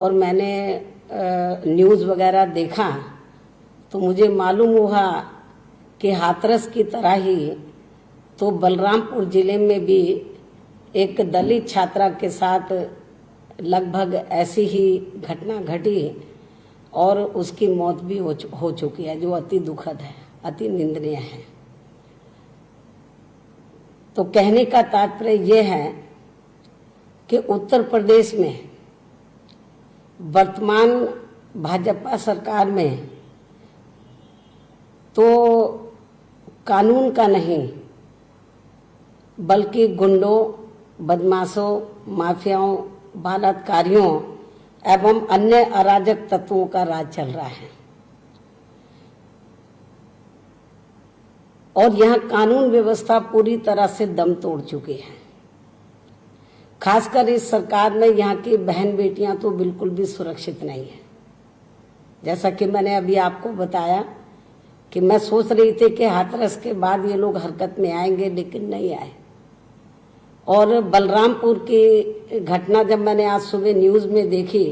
और मैंने न्यूज़ वगैरह देखा तो मुझे मालूम हुआ कि हाथरस की तरह ही तो बलरामपुर जिले में भी एक दलित छात्रा के साथ लगभग ऐसी ही घटना घटी और उसकी मौत भी हो चुकी है, जो अति दुखद है, अति निंदनीय है। तो कहने का तात्पर्य यह है कि उत्तर प्रदेश में वर्तमान भाजपा सरकार में तो कानून का नहीं बल्कि गुंडों, बदमाशों, माफियाओं, बलात्कारियों एवं अन्य अराजक तत्वों का राज चल रहा है और यहां कानून व्यवस्था पूरी तरह से दम तोड़ चुकी है। खासकर इस सरकार में यहाँ की बहन बेटियां तो बिल्कुल भी सुरक्षित नहीं है। जैसा कि मैंने अभी आपको बताया कि मैं सोच रही थी कि हाथरस के बाद ये लोग हरकत में आएंगे, लेकिन नहीं आए। और बलरामपुर की घटना जब मैंने आज सुबह न्यूज़ में देखी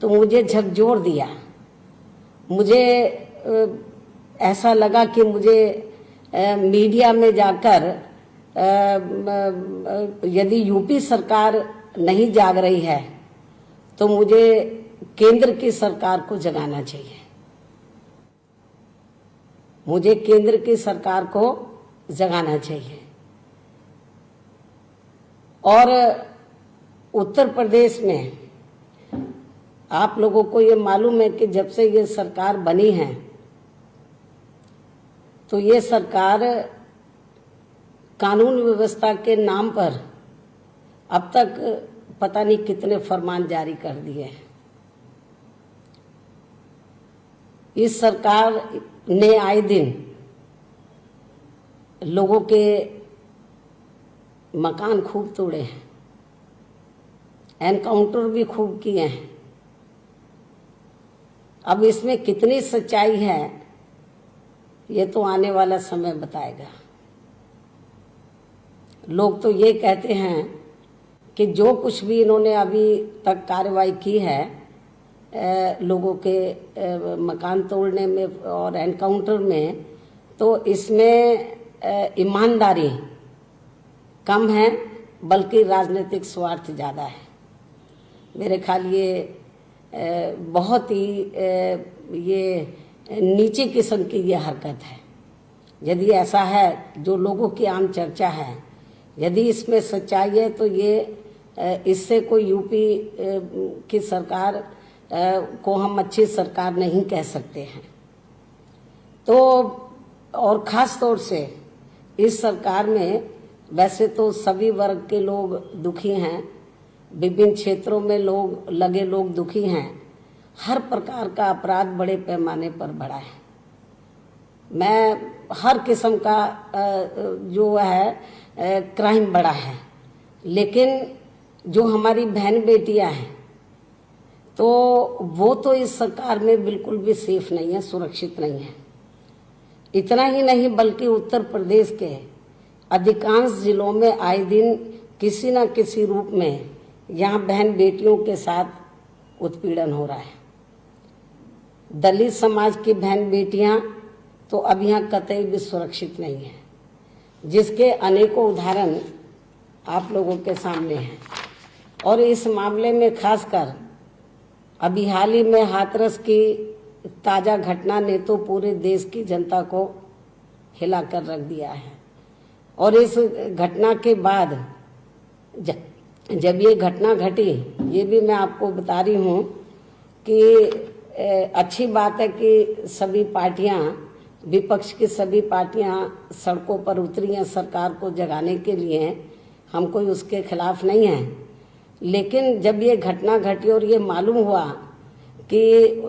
तो मुझे झकझोर दिया। मुझे ऐसा लगा कि मुझे मीडिया में जाकर यदि यूपी सरकार नहीं जाग रही है तो मुझे केंद्र की सरकार को जगाना चाहिए। मुझे केंद्र की सरकार को जगाना चाहिए। और उत्तर प्रदेश में आप लोगों को ये मालूम है कि जब से ये सरकार बनी है तो ये सरकार कानून व्यवस्था के नाम पर अब तक पता नहीं कितने फरमान जारी कर दिए हैं। इस सरकार ने आए दिन लोगों के मकान खूब तोड़े हैं, एनकाउंटर भी खूब किए हैं। अब इसमें कितनी सच्चाई है ये तो आने वाला समय बताएगा। लोग तो ये कहते हैं कि जो कुछ भी इन्होंने अभी तक कार्रवाई की है लोगों के मकान तोड़ने में और एनकाउंटर में, तो इसमें ईमानदारी कम है बल्कि राजनीतिक स्वार्थ ज़्यादा है। मेरे ख्याल ये बहुत ही ये नीचे किस्म की ये हरकत है। यदि ऐसा है जो लोगों की आम चर्चा है, यदि इसमें सच्चाई है तो ये इससे कोई यूपी की सरकार को हम अच्छी सरकार नहीं कह सकते हैं। तो और ख़ास तौर से इस सरकार में वैसे तो सभी वर्ग के लोग दुखी हैं, विभिन्न क्षेत्रों में लोग दुखी हैं। हर प्रकार का अपराध बड़े पैमाने पर बढ़ा है। मैं हर किस्म का जो है क्राइम बढ़ा है, लेकिन जो हमारी बहन बेटियां हैं तो वो तो इस सरकार में बिल्कुल भी सेफ नहीं है, सुरक्षित नहीं है। इतना ही नहीं बल्कि उत्तर प्रदेश के अधिकांश जिलों में आए दिन किसी न किसी रूप में यहाँ बहन बेटियों के साथ उत्पीड़न हो रहा है। दलित समाज की बहन बेटियां तो अब यहाँ कतई भी सुरक्षित नहीं है, जिसके अनेकों उदाहरण आप लोगों के सामने हैं। और इस मामले में खासकर अभी हाल ही में हाथरस की ताज़ा घटना ने तो पूरे देश की जनता को हिला कर रख दिया है। और इस घटना के बाद जब ये घटना घटी, ये भी मैं आपको बता रही हूँ कि अच्छी बात है कि सभी पार्टियां, विपक्ष की सभी पार्टियां सड़कों पर उतरी हैं सरकार को जगाने के लिए। हम कोई उसके खिलाफ नहीं हैं, लेकिन जब ये घटना घटी और ये मालूम हुआ कि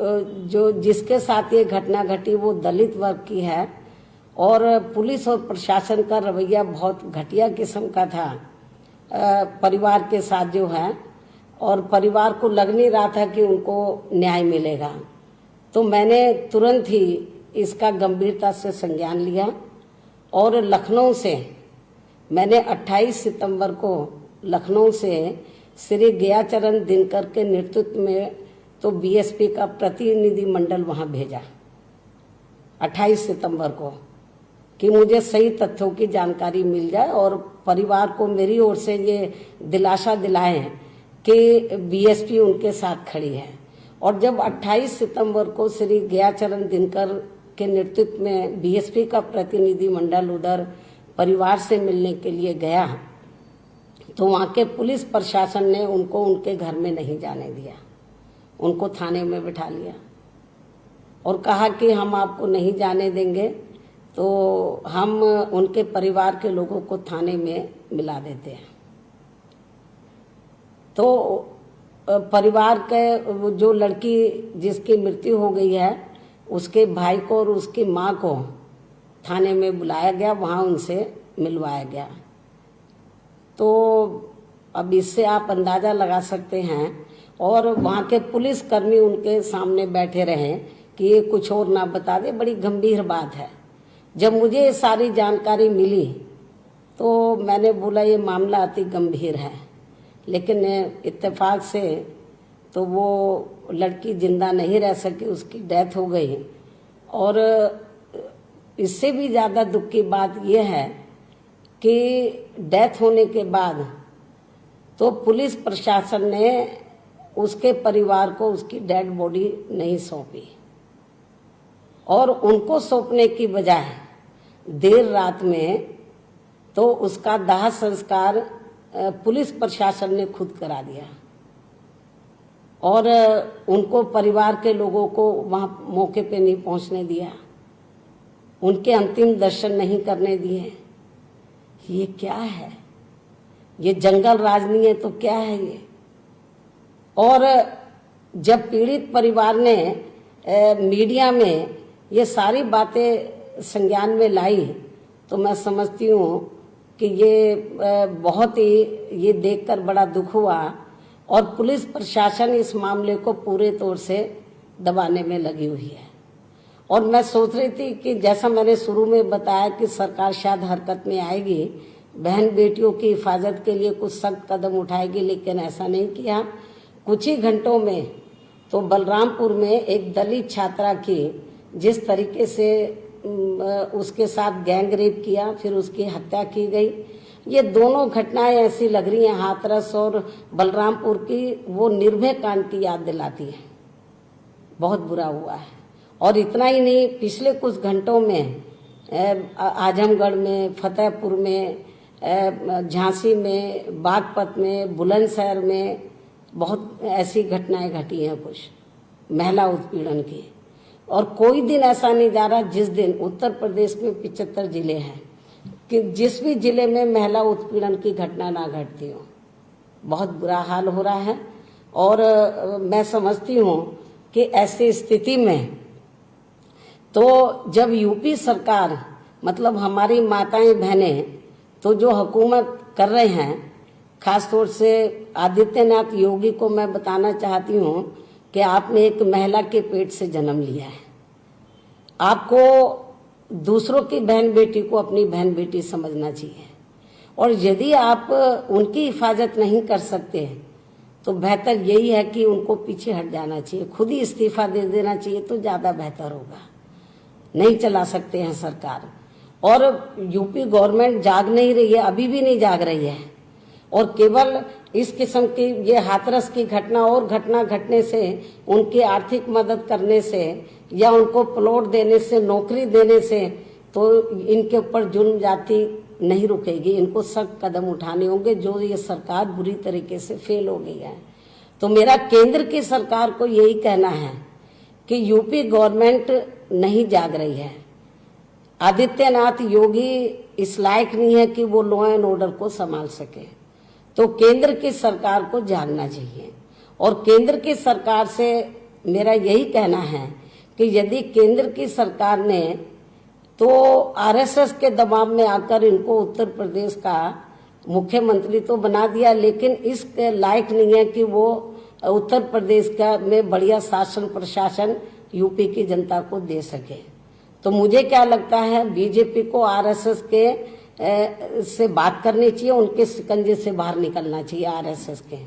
जो जिसके साथ ये घटना घटी वो दलित वर्ग की है और पुलिस और प्रशासन का रवैया बहुत घटिया किस्म का था परिवार के साथ जो है, और परिवार को लग नहीं रहा था कि उनको न्याय मिलेगा, तो मैंने तुरंत ही इसका गंभीरता से संज्ञान लिया और लखनऊ से मैंने 28 सितंबर को लखनऊ से श्री गयाचरण दिनकर के नेतृत्व में तो बीएसपी का प्रतिनिधि मंडल वहां भेजा 28 सितंबर को कि मुझे सही तथ्यों की जानकारी मिल जाए और परिवार को मेरी ओर से ये दिलासा दिलाएं कि बीएसपी उनके साथ खड़ी है। और जब 28 सितंबर को श्री गयाचरण दिनकर के नेतृत्व में बीएसपी का प्रतिनिधि मंडल उधर परिवार से मिलने के लिए गया तो वहां के पुलिस प्रशासन ने उनको उनके घर में नहीं जाने दिया, उनको थाने में बिठा लिया और कहा कि हम आपको नहीं जाने देंगे, तो हम उनके परिवार के लोगों को थाने में मिला देते हैं। तो परिवार के जो लड़की जिसकी मृत्यु हो गई है उसके भाई को और उसकी माँ को थाने में बुलाया गया, वहां उनसे मिलवाया गया। तो अब इससे आप अंदाजा लगा सकते हैं। और वहां के पुलिसकर्मी उनके सामने बैठे रहे कि ये कुछ और ना बता दे, बड़ी गंभीर बात है। जब मुझे ये सारी जानकारी मिली तो मैंने बोला ये मामला अति गंभीर है, लेकिन इत्तेफाक से तो वो लड़की जिंदा नहीं रह सकी, उसकी डेथ हो गई। और इससे भी ज़्यादा दुख की बात यह है कि डेथ होने के बाद तो पुलिस प्रशासन ने उसके परिवार को उसकी डेड बॉडी नहीं सौंपी और उनको सौंपने की बजाय देर रात में तो उसका दाह संस्कार पुलिस प्रशासन ने खुद करा दिया और उनको परिवार के लोगों को वहां मौके पे नहीं पहुंचने दिया, उनके अंतिम दर्शन नहीं करने दिए। ये क्या है? ये जंगल राज नहीं है तो क्या है ये? और जब पीड़ित परिवार ने मीडिया में ये सारी बातें संज्ञान में लाई तो मैं समझती हूँ कि ये बहुत ही ये देखकर बड़ा दुख हुआ और पुलिस प्रशासन इस मामले को पूरे तौर से दबाने में लगी हुई है। और मैं सोच रही थी कि जैसा मैंने शुरू में बताया कि सरकार शायद हरकत में आएगी, बहन बेटियों की हिफाजत के लिए कुछ सख्त कदम उठाएगी, लेकिन ऐसा नहीं किया। कुछ ही घंटों में तो बलरामपुर में एक दलित छात्रा की जिस तरीके से उसके साथ गैंग रेप किया, फिर उसकी हत्या की गई, ये दोनों घटनाएं ऐसी लग रही हैं हाथरस और बलरामपुर की वो निर्भय कांड की याद दिलाती है। बहुत बुरा हुआ है। और इतना ही नहीं, पिछले कुछ घंटों में आजमगढ़ में, फतेहपुर में, झांसी में, बागपत में, बुलंदशहर में बहुत ऐसी घटनाएं घटी हैं कुछ महिला उत्पीड़न की। और कोई दिन ऐसा नहीं जा रहा जिस दिन उत्तर प्रदेश में 75 जिले हैं कि जिस भी जिले में महिला उत्पीड़न की घटना ना घटती हो। बहुत बुरा हाल हो रहा है। और मैं समझती हूँ कि ऐसी स्थिति में तो जब यूपी सरकार मतलब हमारी माताएं बहनें तो जो हुकूमत कर रहे हैं, खासतौर से आदित्यनाथ योगी को मैं बताना चाहती हूँ कि आपने एक महिला के पेट से जन्म लिया है। आपको दूसरों की बहन बेटी को अपनी बहन बेटी समझना चाहिए और यदि आप उनकी हिफाजत नहीं कर सकते तो बेहतर यही है कि उनको पीछे हट जाना चाहिए, खुद ही इस्तीफा दे देना चाहिए तो ज़्यादा बेहतर होगा। नहीं चला सकते हैं सरकार। और यूपी गवर्नमेंट जाग नहीं रही है, अभी भी नहीं जाग रही है। और केवल इस किस्म की ये हाथरस की घटना और घटना घटने से, उनकी आर्थिक मदद करने से या उनको प्लॉट देने से, नौकरी देने से तो इनके ऊपर जुल्म जाति नहीं रुकेगी। इनको सख्त कदम उठाने होंगे, जो ये सरकार बुरी तरीके से फेल हो गई है। तो मेरा केंद्र की सरकार को यही कहना है कि यूपी गवर्नमेंट नहीं जाग रही है। आदित्यनाथ योगी इस लायक नहीं है कि वो लॉ एंड ऑर्डर को संभाल सके। तो केंद्र की सरकार को जागना चाहिए। और केंद्र की सरकार से मेरा यही कहना है कि यदि केंद्र की सरकार ने तो आरएसएस के दबाव में आकर इनको उत्तर प्रदेश का मुख्यमंत्री तो बना दिया, लेकिन इस लायक नहीं है कि वो उत्तर प्रदेश का में बढ़िया शासन प्रशासन यूपी की जनता को दे सके। तो मुझे क्या लगता है, बीजेपी को आरएसएस के से बात करनी चाहिए, उनके शिकंजे से बाहर निकलना चाहिए आरएसएस के।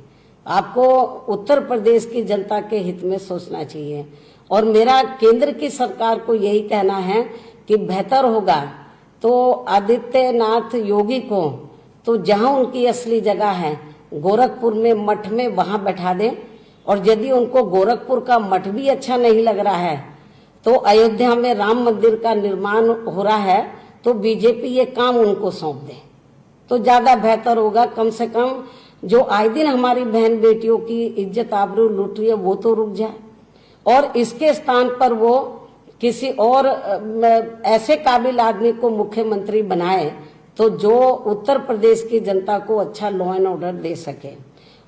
आपको उत्तर प्रदेश की जनता के हित में सोचना चाहिए। और मेरा केंद्र की सरकार को यही कहना है कि बेहतर होगा तो आदित्यनाथ योगी को तो जहां उनकी असली जगह है गोरखपुर में मठ में वहां बैठा दें, और यदि उनको गोरखपुर का मठ भी अच्छा नहीं लग रहा है तो अयोध्या में राम मंदिर का निर्माण हो रहा है तो बीजेपी ये काम उनको सौंप दे तो ज्यादा बेहतर होगा। कम से कम जो आए दिन हमारी बहन बेटियों की इज्जत आबरू लूट रही है वो तो रुक जाए, और इसके स्थान पर वो किसी और ऐसे काबिल आदमी को मुख्यमंत्री बनाए तो जो उत्तर प्रदेश की जनता को अच्छा लॉ एंड ऑर्डर दे सके।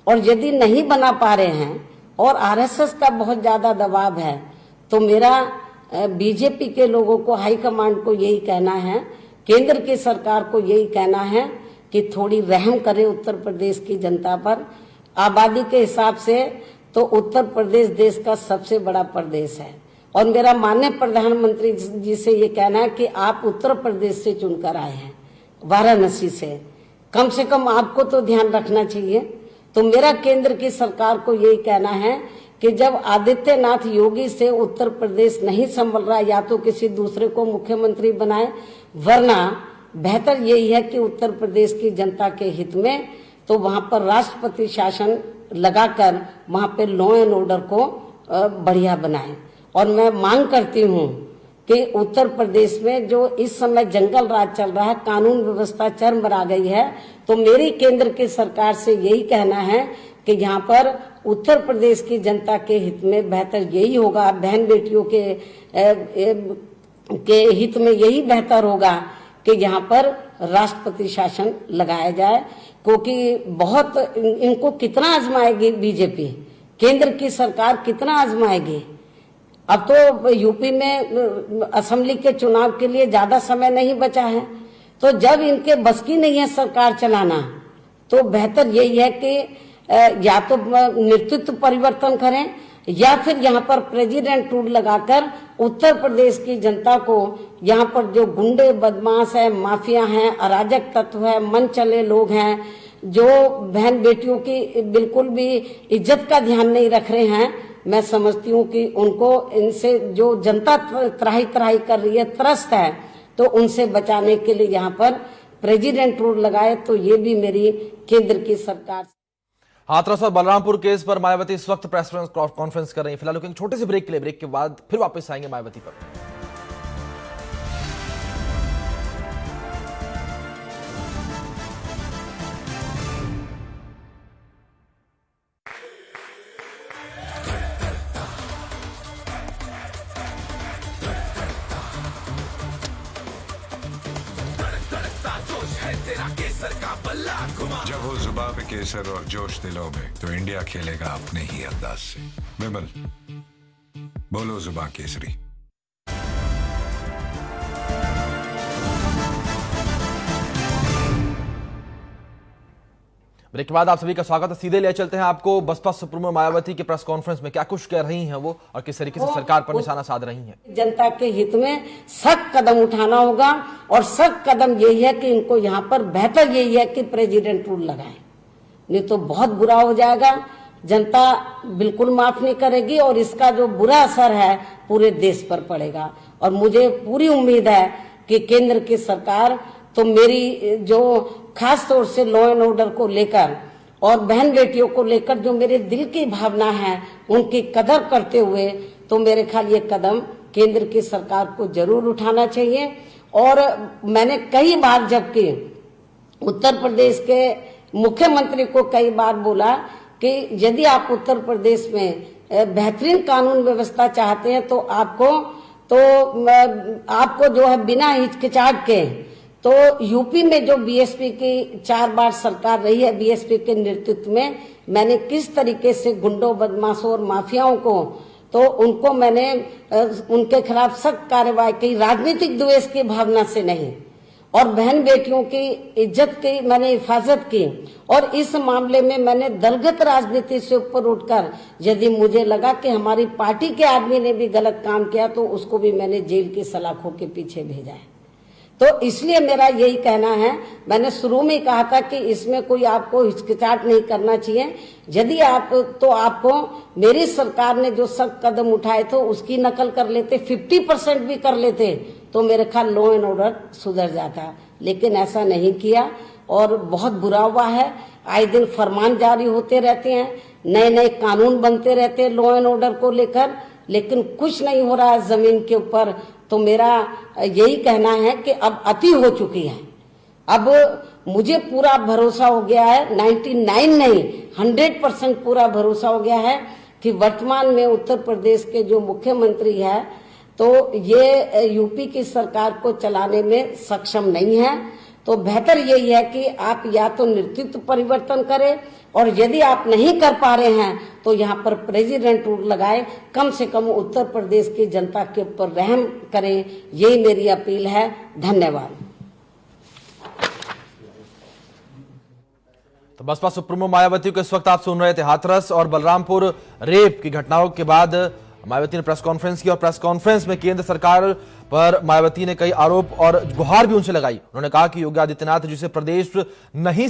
और यदि नहीं बना पा रहे हैं और आरएसएस का बहुत ज्यादा दबाव है तो मेरा बीजेपी के लोगों को, हाईकमांड को यही कहना है, केंद्र की सरकार को यही कहना है कि थोड़ी रहम करे उत्तर प्रदेश की जनता पर। आबादी के हिसाब से तो उत्तर प्रदेश देश का सबसे बड़ा प्रदेश है, और मेरा माननीय प्रधानमंत्री जी से ये कहना है कि आप उत्तर प्रदेश से चुनकर आए हैं, वाराणसी से, कम आपको तो ध्यान रखना चाहिए। तो मेरा केंद्र की सरकार को यही कहना है कि जब आदित्यनाथ योगी से उत्तर प्रदेश नहीं संभल रहा या तो किसी दूसरे को मुख्यमंत्री बनाए, वरना बेहतर यही है कि उत्तर प्रदेश की जनता के हित में तो वहां पर राष्ट्रपति शासन लगाकर वहां पे लॉ एंड ऑर्डर को बढ़िया बनाए। और मैं मांग करती हूं कि उत्तर प्रदेश में जो इस समय जंगल राज चल रहा है, कानून व्यवस्था चरमरा गई है, तो मेरी केंद्र की सरकार से यही कहना है कि यहाँ पर उत्तर प्रदेश की जनता के हित में बेहतर यही होगा, बहन बेटियों के हित में यही बेहतर होगा कि यहाँ पर राष्ट्रपति शासन लगाया जाए, क्योंकि बहुत इनको कितना आजमाएगी बीजेपी, केंद्र की सरकार कितना आजमाएगी। अब तो यूपी में असेंबली के चुनाव के लिए ज्यादा समय नहीं बचा है, तो जब इनके बस की नहीं है सरकार चलाना तो बेहतर यही है कि या तो नेतृत्व परिवर्तन करें या फिर यहाँ पर प्रेसिडेंट रूल लगाकर उत्तर प्रदेश की जनता को, यहाँ पर जो गुंडे बदमाश है, माफिया हैं, अराजक तत्व है, मन चले लोग हैं, जो बहन बेटियों की बिल्कुल भी इज्जत का ध्यान नहीं रख रहे हैं, मैं समझती हूँ कि उनको, इनसे जो जनता त्राही त्राही कर रही है, त्रस्त है, तो उनसे बचाने के लिए यहाँ पर प्रेसिडेंट रूल लगाए। तो ये भी मेरी केंद्र की सरकार। हाथरस और बलरामपुर केस पर मायावती इस वक्त प्रेस कॉन्फ्रेंस कर रही है। फिलहाल छोटे से ब्रेक के लिए, ब्रेक के बाद फिर वापस आएंगे मायावती पर। जब हो जुबां पे केसर और जोश दिलों में, तो इंडिया खेलेगा अपने ही अंदाज से। विमल, बोलो जुबां केसरी। ब्रेक के बाद आप सभी का स्वागत है। सीधे ले चलते हैं आपको बसपा सुप्रीमो मायावती के प्रेस कॉन्फ्रेंस में क्या कुछ कह रही हैं वो, और किस तरीके से सरकार पर निशाना साध रही हैं। जनता के हित में सख्त कदम उठाना होगा, और सख्त कदम यही है कि इनको यहाँ पर बेहतर यही है कि प्रेसिडेंट रूल लगाएं, नहीं तो बहुत बुरा हो जाएगा। जनता बिल्कुल माफ नहीं करेगी और इसका जो बुरा असर है पूरे देश पर पड़ेगा। और मुझे पूरी उम्मीद है कि केंद्र की सरकार तो मेरी जो खास तौर से लॉ एंड ऑर्डर को लेकर और बहन बेटियों को लेकर जो मेरे दिल की भावना है उनकी कदर करते हुए, तो मेरे ख्याल ये कदम केंद्र की सरकार को जरूर उठाना चाहिए। और मैंने कई बार, जबकि उत्तर प्रदेश के मुख्यमंत्री को कई बार बोला कि यदि आप उत्तर प्रदेश में बेहतरीन कानून व्यवस्था चाहते हैं तो आपको जो है बिना हिचकिचाहट के, तो यूपी में जो बीएसपी की 4 बार सरकार रही है, बीएसपी के नेतृत्व में, मैंने किस तरीके से गुंडों बदमाशों और माफियाओं को, तो उनको मैंने उनके खिलाफ सख्त कार्रवाई की, राजनीतिक द्वेष की भावना से नहीं, और बहन बेटियों की इज्जत की मैंने हिफाजत की। और इस मामले में मैंने दलगत राजनीति से ऊपर उठकर, यदि मुझे लगा कि हमारी पार्टी के आदमी ने भी गलत काम किया तो उसको भी मैंने जेल की सलाखों के पीछे भेजा है। तो इसलिए मेरा यही कहना है, मैंने शुरू में कहा था कि इसमें कोई आपको हिचकिचाहट नहीं करना चाहिए। यदि आपको मेरी सरकार ने जो सख्त कदम उठाए थे उसकी नकल कर लेते, 50% भी कर लेते, तो मेरे ख्याल लॉ एंड ऑर्डर सुधर जाता। लेकिन ऐसा नहीं किया और बहुत बुरा हुआ है। आए दिन फरमान जारी होते रहते हैं, नए नए कानून बनते रहते हैं लॉ एंड ऑर्डर को लेकर, लेकिन कुछ नहीं हो रहा है जमीन के ऊपर। तो मेरा यही कहना है कि अब अति हो चुकी है। अब मुझे पूरा भरोसा हो गया है, 99 नहीं 100% पूरा भरोसा हो गया है कि वर्तमान में उत्तर प्रदेश के जो मुख्यमंत्री है तो ये यूपी की सरकार को चलाने में सक्षम नहीं है। तो बेहतर यही है कि आप या तो नेतृत्व परिवर्तन करें, और यदि आप नहीं कर पा रहे हैं तो यहाँ पर प्रेसिडेंट रूल लगाए, कम से कम उत्तर प्रदेश की जनता के ऊपर रहम करें, यही मेरी अपील है। धन्यवाद। तो बसपा सुप्रीमो मायावती को इस वक्त आप सुन रहे थे। हाथरस और बलरामपुर रेप की घटनाओं के बाद मायावती ने प्रेस कॉन्फ्रेंस की और प्रेस कॉन्फ्रेंस में केंद्र सरकार पर मायावती ने कई आरोप और गुहार भी उनसे लगाई। उन्होंने कहा कि योगी आदित्यनाथ जिसे प्रदेश नहीं